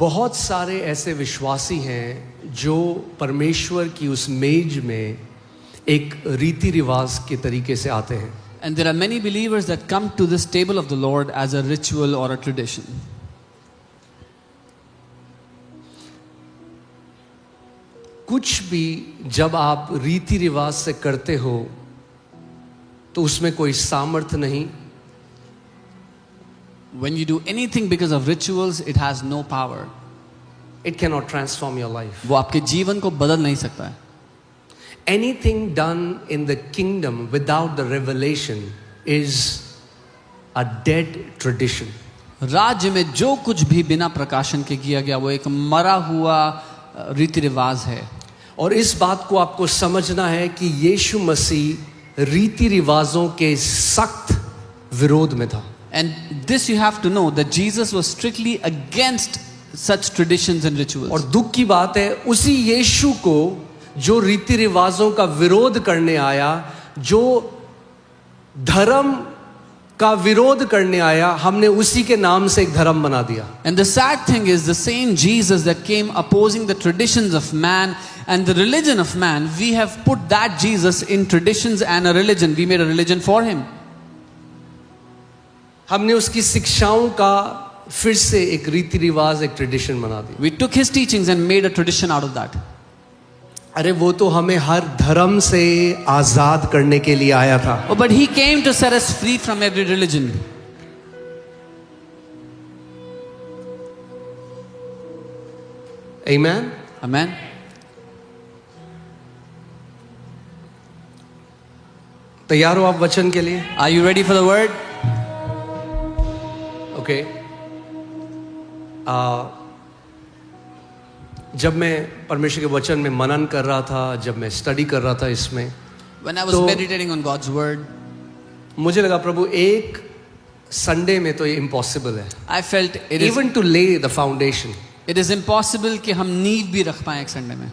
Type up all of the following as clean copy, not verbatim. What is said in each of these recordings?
बहुत सारे ऐसे विश्वासी हैं जो परमेश्वर की उस मेज में एक रीति रिवाज के तरीके से आते हैं. And there are many believers that come to this table of the Lord as a ritual or a tradition. कुछ भी जब आप रीति रिवाज से करते हो तो उसमें कोई सामर्थ्य नहीं. When you do anything because of rituals, it has no power. It cannot transform your life. वो आपके जीवन को बदल नहीं सकता है. Anything done in the kingdom without the revelation is a dead tradition. राज्य में जो कुछ भी बिना प्रकाशन के किया गया वो एक मरा हुआ रीति रिवाज है. और इस बात को आपको समझना है कि यीशु मसीह रीति रिवाजों के सख्त विरोध में था. And this you have to know that Jesus was strictly against such traditions and rituals. और दुख की बात है उसी यीशु को जो रीति रिवाजों का विरोध करने आया, जो धर्म का विरोध करने आया, हमने उसी के नाम से एक धर्म बना दिया. And the sad thing is the same Jesus that came opposing the traditions of man and the religion of man, we have put that Jesus in traditions and a religion. We made a religion for him. हमने उसकी शिक्षाओं का फिर से एक रीति रिवाज, एक ट्रेडिशन बना दी. We took his teachings and made a tradition out of that. अरे वो तो हमें हर धर्म से आजाद करने के लिए आया था. Oh, but he came to set us free from every religion. Amen. Amen. तैयार हो आप वचन के लिए? Are you ready for the word? Okay. जब मैं परमेश्वर के वचन में मनन कर रहा था, जब मैं स्टडी कर रहा था इसमें, When I was meditating on God's word, मुझे लगा प्रभु एक संडे में तो ये इम्पॉसिबल है. I felt it is Even to lay the foundation. it is impossible कि हम नींव भी रख पाएं एक संडे में.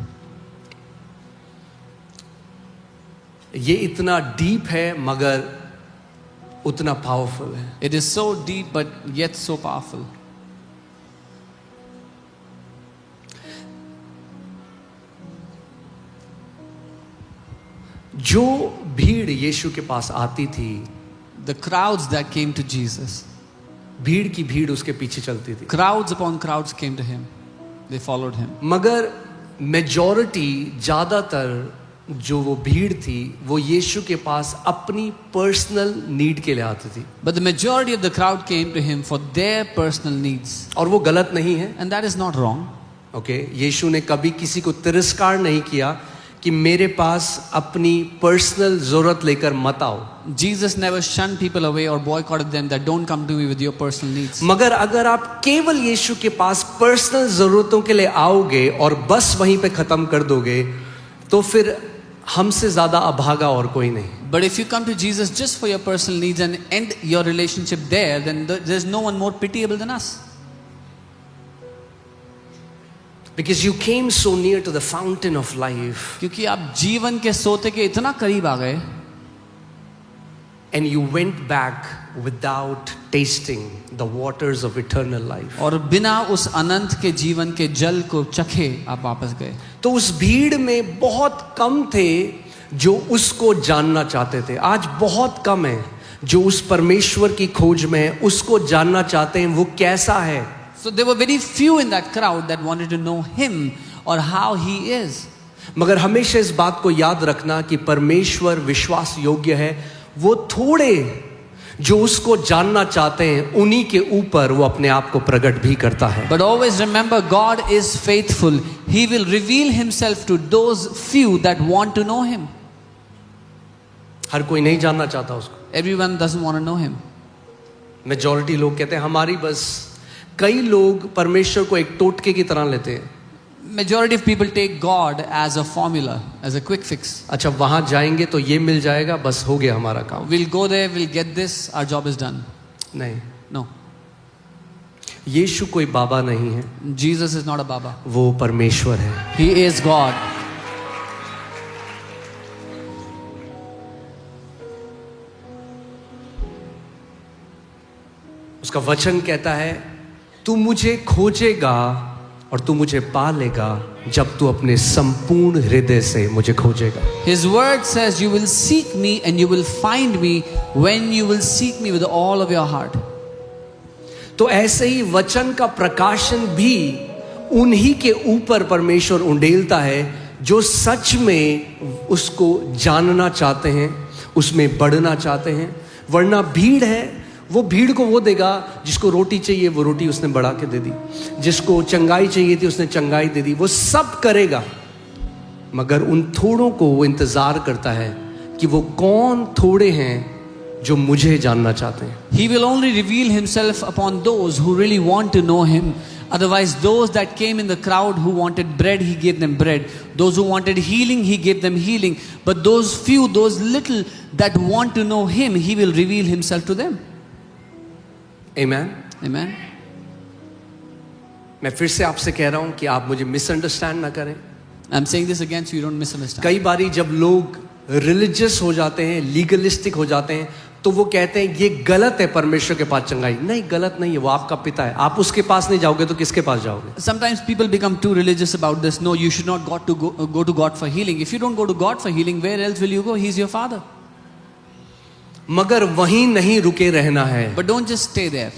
ये इतना डीप है मगर उतना पावरफुल है. It is so deep but yet so powerful. जो भीड़ यीशु के पास आती थी, The crowds that came to Jesus, भीड़ की भीड़ उसके पीछे चलती थी. crowds upon crowds came to him. They followed him. मगर मेजॉरिटी, ज्यादातर जो वो भीड़ थी वो यीशु के पास अपनी पर्सनल नीड के लिए आती थी. But the majority of the crowd came to him for their personal needs. और वो गलत नहीं है. And that is not wrong. Okay, यीशु ने कभी किसी को तिरस्कार नहीं किया कि मेरे पास अपनी पर्सनल जरूरत लेकर मत आओ. Jesus never shunned people away or boycotted them that don't come to me with your personal needs. मगर अगर आप केवल यीशु के पास पर्सनल जरूरतों के लिए आओगे और बस वहीं पे खत्म कर दोगे तो फिर हमसे ज्यादा अभागा और कोई नहीं. But if you come to Jesus just for your personal needs and end your relationship there, then there's no one more pitiable than us. Because you came so near to the fountain of life. क्योंकि आप जीवन के सोते के इतना करीब आ गए. And you went back without tasting the waters of eternal life. और बिना उस अनंत के जीवन के जल को चखे आप वापस गए. तो उस भीड़ में बहुत कम थे जो उसको जानना चाहते थे. आज बहुत कम है जो उस परमेश्वर की खोज में उसको जानना चाहते हैं वो कैसा है. So there were very few in that crowd that wanted to know him or how he is. मगर हमेशा इस बात को याद रखना कि परमेश्वर विश्वास योग्य है. वो थोड़े जो उसको जानना चाहते हैं उन्हीं के ऊपर वो अपने आप को प्रकट भी करता है. But always remember, God is faithful. He will reveal himself to those few that want to know him. हर कोई नहीं जानना चाहता उसको. Everyone doesn't want to know him. Majority लोग कहते हैं हमारी बस. कई लोग परमेश्वर को एक टोटके की तरह लेते हैं. Majority of people take God as a formula, as a quick fix. अच्छा वहां जाएंगे तो ये मिल जाएगा, बस हो गया हमारा काम. We'll go there, we'll get this, our job is done. नहीं. No. यीशु कोई बाबा नहीं है. Jesus is not a Baba. वो परमेश्वर है. He is God. उसका वचन कहता है तू मुझे खोजेगा और तू मुझे पा लेगा जब तू अपने संपूर्ण हृदय से मुझे खोजेगा. His word says, you will seek me and you will find me when you will seek me with all of your heart. तो ऐसे ही वचन का प्रकाशन भी उन्हीं के ऊपर परमेश्वर उंडेलता है जो सच में उसको जानना चाहते हैं, उसमें बढ़ना चाहते हैं. वरना भीड़ है, वो भीड़ को वो देगा जिसको रोटी चाहिए, वो रोटी उसने बढ़ा के दे दी. जिसको चंगाई चाहिए थी उसने चंगाई दे दी. वो सब करेगा, मगर उन थोड़ों को वो इंतजार करता है कि वो कौन थोड़े हैं जो मुझे जानना चाहते हैं. He will only reveal himself upon those who really want to know him. Otherwise, those that came in the crowd who wanted bread, he gave them bread. Those who wanted healing, he gave them healing. But those few, those little that want to know him, he will reveal himself to them. Amen. Amen. मैं फिर से आपसे कह रहा हूं कि आप मुझे मिसअंडरस्टैंड ना करें. I'm saying this again so you don't misunderstand. कई बारी जब लोग रिलीजियस हो जाते हैं, लीगलिस्टिक हो जाते हैं, तो वो कहते हैं ये गलत है परमेश्वर के पास चंगाई. नहीं, गलत नहीं है, वो आपका पिता है. आप उसके पास नहीं जाओगे तो किसके पास जाओगे? Sometimes people become too religious about this. No, you should not go to God for healing. If you don't go to God for healing, where else will you go? He's your father. मगर वहीं नहीं रुके रहना है. But don't just stay there.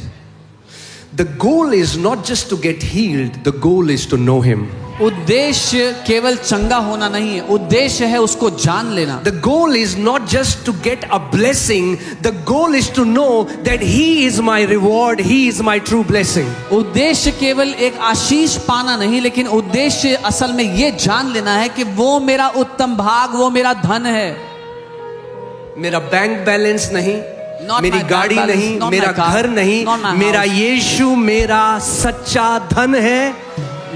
The goal is not just to get healed, the goal is to know him. उद्देश्य केवल चंगा होना नहीं है, उद्देश्य है उसको जान लेना. The goal is not just to get a blessing, the goal is to know that he is my reward, he is my true blessing. उद्देश्य केवल एक आशीष पाना नहीं, लेकिन उद्देश्य असल में ये जान लेना है कि वो मेरा उत्तम भाग, वो मेरा धन है. मेरा बैंक बैलेंस नहीं, Not मेरी my bank गाड़ी balance, नहीं, not मेरा my car, घर नहीं, not my मेरा house. यीशु मेरा सच्चा धन है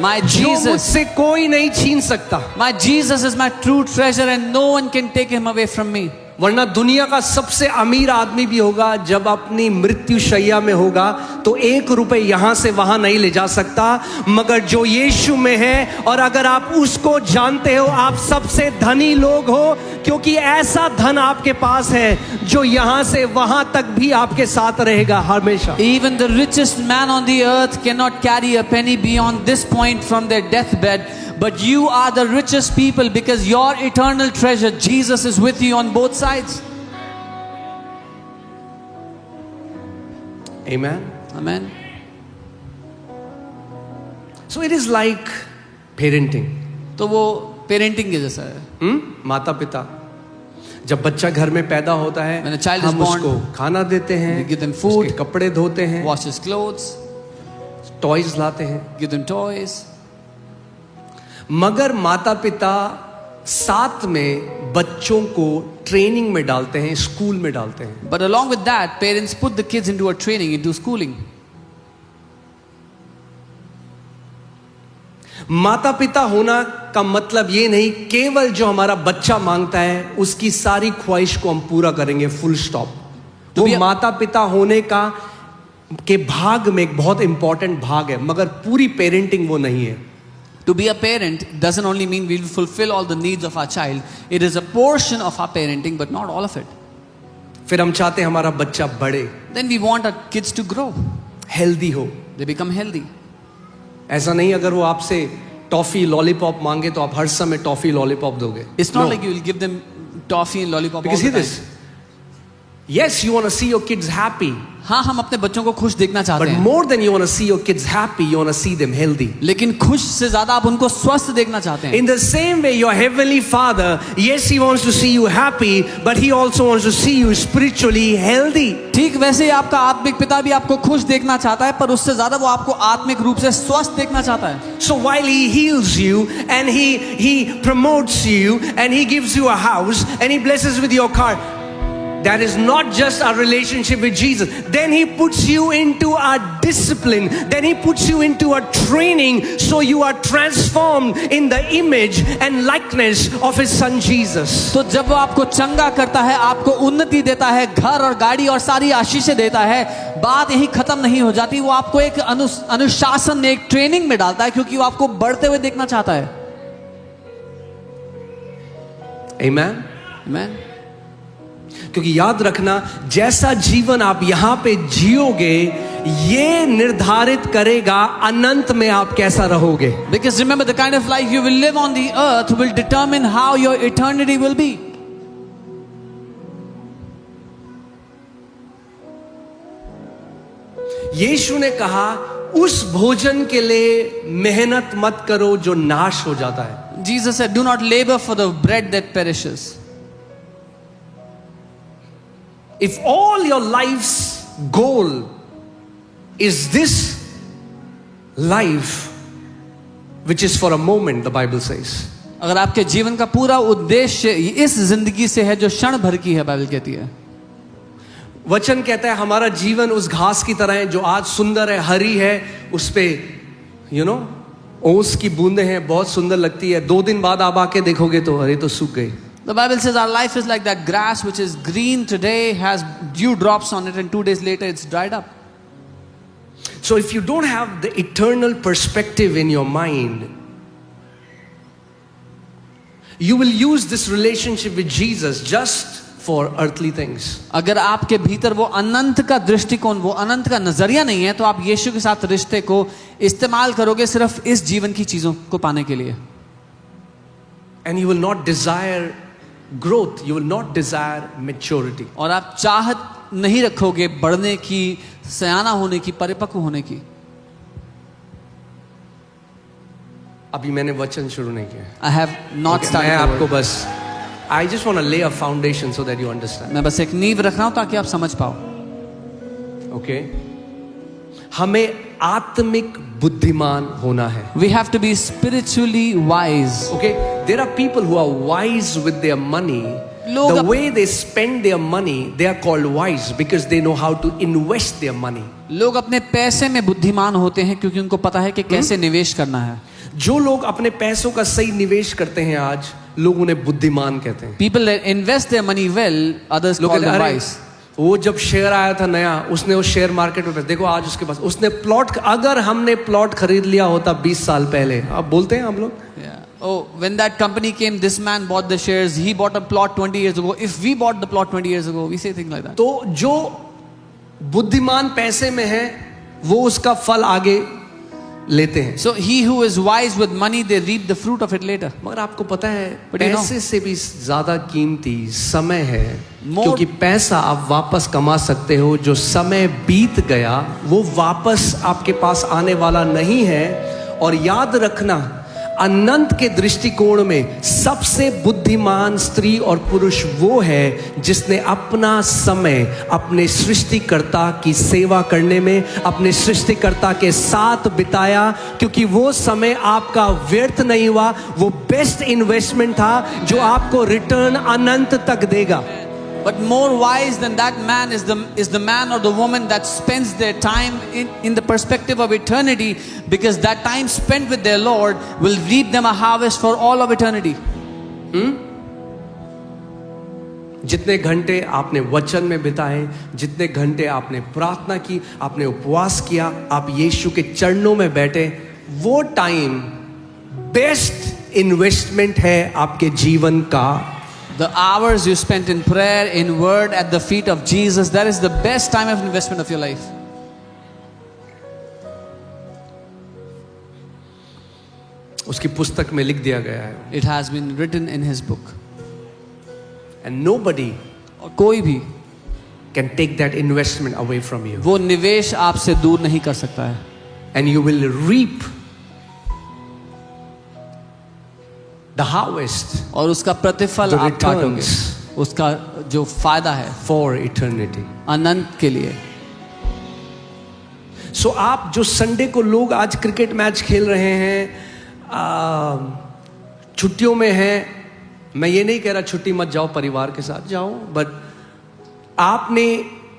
My जो Jesus, मुझसे कोई नहीं छीन सकता. my Jesus is my true treasure and no one can take him away from me. वरना दुनिया का सबसे अमीर आदमी भी होगा, जब अपनी मृत्यु शैया में होगा तो 1 रुपए यहां से वहां नहीं ले जा सकता. मगर जो यीशु में है और अगर आप उसको जानते हो, आप सबसे धनी लोग हो, क्योंकि ऐसा धन आपके पास है जो यहां से वहां तक भी आपके साथ रहेगा हमेशा. Even the richest man on the earth cannot carry a penny beyond this point from their deathbed. But you are the richest people because your eternal treasure, Jesus, is with you on both sides. Amen. Amen. So it is like parenting. तो वो parenting के जैसा है. माता पिता, जब बच्चा घर में पैदा होता है, When a child is हम born, उसको खाना देते हैं, we give them food, उसके कपड़े धोते हैं, Wash his clothes, टॉयज लाते हैं. give them toys. मगर माता पिता साथ में बच्चों को ट्रेनिंग में डालते हैं, स्कूल में डालते हैं. But along with that, parents put the kids into a training, into schooling. माता पिता होना का मतलब ये नहीं केवल जो हमारा बच्चा मांगता है उसकी सारी ख्वाहिश को हम पूरा करेंगे, फुल स्टॉप. वो माता पिता होने का के भाग में एक बहुत इंपॉर्टेंट भाग है, मगर पूरी पेरेंटिंग वो नहीं है. To be a parent doesn't only mean we will fulfill all the needs of our child. It is a portion of our parenting, but not all of it. फिर हम चाहते हैं हमारा बच्चा बढ़े, Then we want our kids to grow. Healthy हो. They become healthy. ऐसा नहीं अगर वो आपसे टॉफी लॉलीपॉप मांगे तो आप हर समय टॉफी लॉलीपॉप दोगे. It's not like you will give them toffee and lollipop Because all see the time. this. Yes, you want to see your kids happy. हाँ, हम अपने बच्चों को खुश देखना चाहते But हैं. more than you want to see your kids happy, you want to see them healthy. लेकिन खुश से ज्यादा आप उनको स्वस्थ देखना चाहते हैं. In the same way, your heavenly Father, yes, He wants to see you happy, but He also wants to see you spiritually healthy. ठीक वैसे ही आपका आत्मिक पिता भी आपको खुश देखना चाहता है, पर उससे ज्यादा वो आपको आत्मिक रूप से स्वस्थ देखना चाहता है. So while He heals you and He promotes you and He gives you a house and He blesses with your car, that is not just a relationship with Jesus. Then He puts you into a discipline. Then He puts you into a training so you are transformed in the image and likeness of His Son Jesus. तो जब वो आपको चंगा करता है, आपको उन्नति देता है, घर और गाड़ी और सारी आशीषें देता है, बात यही खत्म नहीं हो जाती. वो आपको एक अनुशासन में, एक ट्रेनिंग में डालता है, क्योंकि वो आपको बढ़ते हुए देखना चाहता है. Amen. Amen. क्योंकि याद रखना, जैसा जीवन आप यहां पे जियोगे, ये निर्धारित करेगा अनंत में आप कैसा रहोगे. Because remember, the kind of life you will live on the earth will determine how your eternity will be. यीशु ने कहा उस भोजन के लिए मेहनत मत करो जो नाश हो जाता है. Jesus said, do not labor for the bread that perishes. If all your life's goal is this life, which is for a moment, the Bible says. अगर आपके जीवन का पूरा उद्देश्य इस जिंदगी से है जो क्षण भर की है, बाइबल कहती है. वचन कहता है हमारा जीवन उस घास की तरह है जो आज सुंदर है, हरी है, उस पे ओस की बूंदें हैं, बहुत सुंदर लगती है. 2 दिन बाद आप आके देखोगे तो अरे तो सूख गई. The Bible says our life is like that grass which is green today, has dew drops on it, and 2 days later it's dried up. So if you don't have the eternal perspective in your mind, you will use this relationship with Jesus just for earthly things. अगर आपके भीतर वो अनंत का दृष्टिकोण, वो अनंत का नजरिया नहीं है, तो आप यीशु के साथ रिश्ते को इस्तेमाल करोगे सिर्फ इस जीवन की चीजों को पाने के लिए. And you will not desire growth, you will not desire maturity. और आप चाहत नहीं रखोगे बढ़ने की, सयाना होने की, परिपक्व होने की. अभी मैंने वचन शुरू नहीं किया. I have not started. मैं the आपको word. बस I just want to lay a foundation so that you understand. मैं बस एक नींव रख रहा हूं ताकि आप समझ पाओ. Okay? हमें आत्मिक बुद्धिमान होना है. We have to be spiritually wise. Okay? There are people who are wise with their money. लोग The way they spend their money, they are called wise because they know how to invest their money. लोग अपने पैसे में बुद्धिमान होते हैं क्योंकि उनको पता है कि कैसे निवेश करना है. जो लोग अपने पैसों का सही निवेश करते हैं आज, लोग उन्हें बुद्धिमान कहते हैं. People that invest their money well, others लोग call कहते हैं, them अरे wise. वो जब शेयर आया था नया, उसने वो शेयर मार्केट में देखो आज उसके पास, उसने प्लॉट, अगर हमने प्लॉट खरीद लिया होता 20 साल पहले, अब बोलते हैं हम लोग. Yeah. Oh, when that company came, this man bought the shares. He bought a plot 20 years ago. If we bought the plot 20 years ago, we say things like that. तो जो बुद्धिमान पैसे में है, वो उसका फल आगे लेते हैं. So he who is wise with money, they reap the fruit of it later. मगर आपको पता है But you know- पैसे से भी ज्यादा कीमती समय है. More- क्योंकि पैसा आप वापस कमा सकते हो, जो समय बीत गया वो वापस आपके पास आने वाला नहीं है. और याद रखना, अनंत के दृष्टिकोण में सबसे बुद्धिमान स्त्री और पुरुष वो है जिसने अपना समय अपने सृष्टिकर्ता की सेवा करने में, अपने सृष्टिकर्ता के साथ बिताया. क्योंकि वो समय आपका व्यर्थ नहीं हुआ, वो बेस्ट इन्वेस्टमेंट था जो आपको रिटर्न अनंत तक देगा. But more wise than that man is the man or the woman that spends their time in the perspective of eternity, because that time spent with their Lord will reap them a harvest for all of eternity. जितने घंटे आपने वचन में बिताए, जितने घंटे आपने प्रार्थना की, आपने उपवास किया, आप यीशु के चरणों में बैठे, वो टाइम बेस्ट इन्वेस्टमेंट है आपके जीवन का. The hours you spent in prayer, in word, at the feet of Jesus, that is the best time of investment of your life. उसकी पुस्तक में लिख दिया गया है. It has been written in his book. And nobody और कोई भी can take that investment away from you. वो निवेश आपसे दूर नहीं कर सकता है. And you will reap the harvest, और उसका प्रतिफल the आप काटोगे, returns उसका जो फायदा है for eternity. अनंत के लिए. सो आप जो संडे को लोग आज क्रिकेट मैच खेल रहे हैं, छुट्टियों में हैं, मैं ये नहीं कह रहा छुट्टी मत जाओ, परिवार के साथ जाओ, बट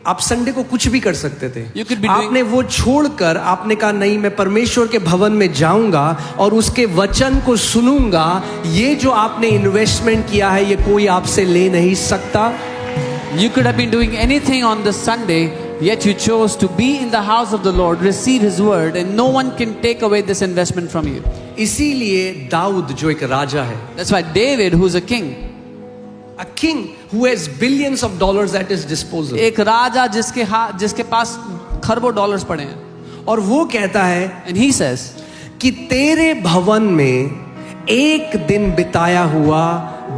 आप संडे को कुछ भी कर सकते थे. You could be doing- आपने वो छोड़कर आपने कहा नहीं, मैं परमेश्वर के भवन में जाऊंगा और उसके वचन को सुनूंगा. ये जो आपने इन्वेस्टमेंट किया है, ये कोई आपसे ले नहीं सकता. You could have been doing anything on the Sunday, yet you chose to be in the house of the Lord, receive his word, and no one can take away this investment from you. इसीलिए दाऊद जो एक राजा है, That's why David, who's a king, a king who has billions of dollars at his disposal, एक राजा जिसके पास खरबों dollars पड़े हैं। और वो कहता है And he says कि तेरे भवन में एक दिन बिताया हुआ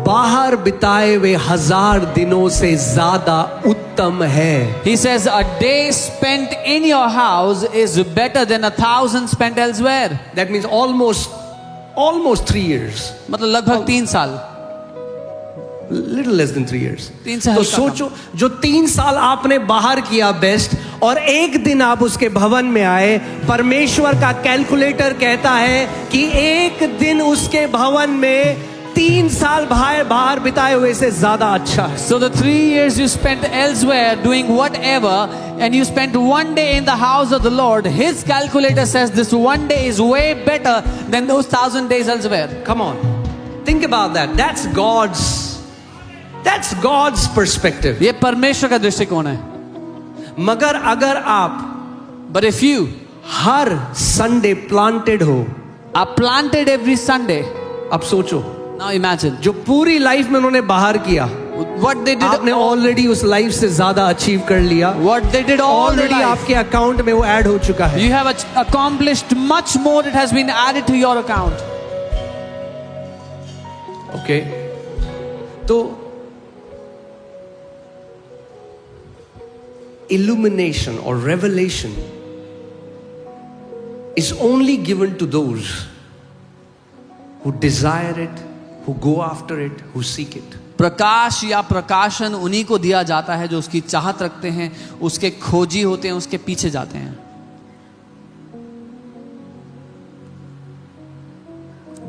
बाहर बिताए हुए 1000 दिनों से ज्यादा उत्तम है। He says a day spent in your house is better than 1,000 spent elsewhere. That means almost 3 years. मतलब लगभग 3 साल, Little less than 3 years. 3 से तो हल्का सोचो, जो 3 साल आपने बाहर किया बेस्ट, और एक दिन आप उसके भवन में आए, परमेश्वर का कैलकुलेटर कहता है कि एक दिन उसके भवन में 3 साल बाहर बिताए हुए से ज्यादा अच्छा है। So the 3 years you spent elsewhere doing whatever, and you spent one day in the house of the Lord, His calculator says this one day is way better than those 1,000 days elsewhere. Come on, think about that. That's God's perspective. ये परमेश्वर का दृष्टिकोण है। मगर अगर आप But if you her Sunday planted हो, are planted every Sunday, अब सोचो, now imagine जो पूरी लाइफ में उन्होंने बाहर किया, what they did. आपने ऑलरेडी उस लाइफ से ज्यादा अचीव कर लिया। What they did all their already life. आपके अकाउंट में वो ऐड हो चुका है। You have accomplished much more. It has been added to your account. Okay, तो illumination or revelation is only given to those who desire it, who go after it, who seek it. प्रकाश या प्रकाशन उन्हीं को दिया जाता है जो उसकी चाहत रखते हैं, उसके खोजी होते हैं, उसके पीछे जाते हैं।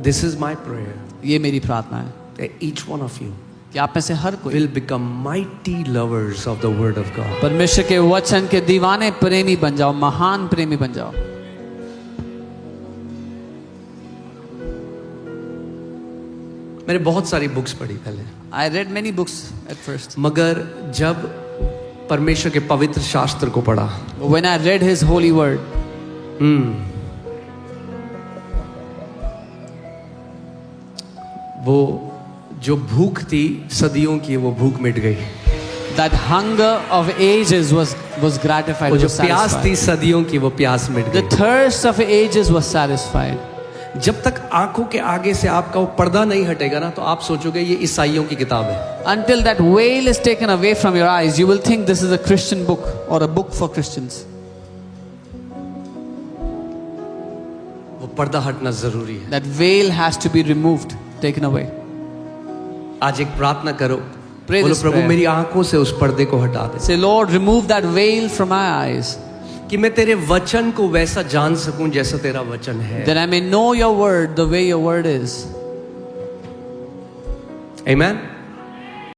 This is my prayer ये मेरी प्रार्थना है that each one of you कि आप में से हर कोई will become mighty lovers of the word of God. परमेश्वर के वचन के दीवाने प्रेमी बन जाओ, महान प्रेमी बन जाओ। मैंने बहुत सारी बुक्स पढ़ी पहले, I read many books at first. मगर जब परमेश्वर के पवित्र शास्त्र को पढ़ा, When I read His holy word, वो जो भूख थी सदियों की, वो भूख मिट गई। that hunger of ages was gratified, वो जो was प्यास थी satisfied. सदियों की, वो प्यास मिट The गई। thirst of ages was satisfied. जब तक आंखों के आगे से आपका वो पर्दा नहीं हटेगा ना, तो आप सोचोगे ये ईसाइयों की किताब है। Until that veil is taken away from your eyes, you will think this is a Christian book or a book for Christians. वो पर्दा हटना जरूरी है। That veil has to be removed, taken away. आज एक प्रार्थना करो, Pray बोलो this प्रभु prayer. मेरी आंखों से उस पर्दे को हटा दे, Say, Lord, remove that veil from my eyes, कि मैं तेरे वचन को वैसा जान सकूं जैसा तेरा वचन है। that I may know your word the way your word is. Amen.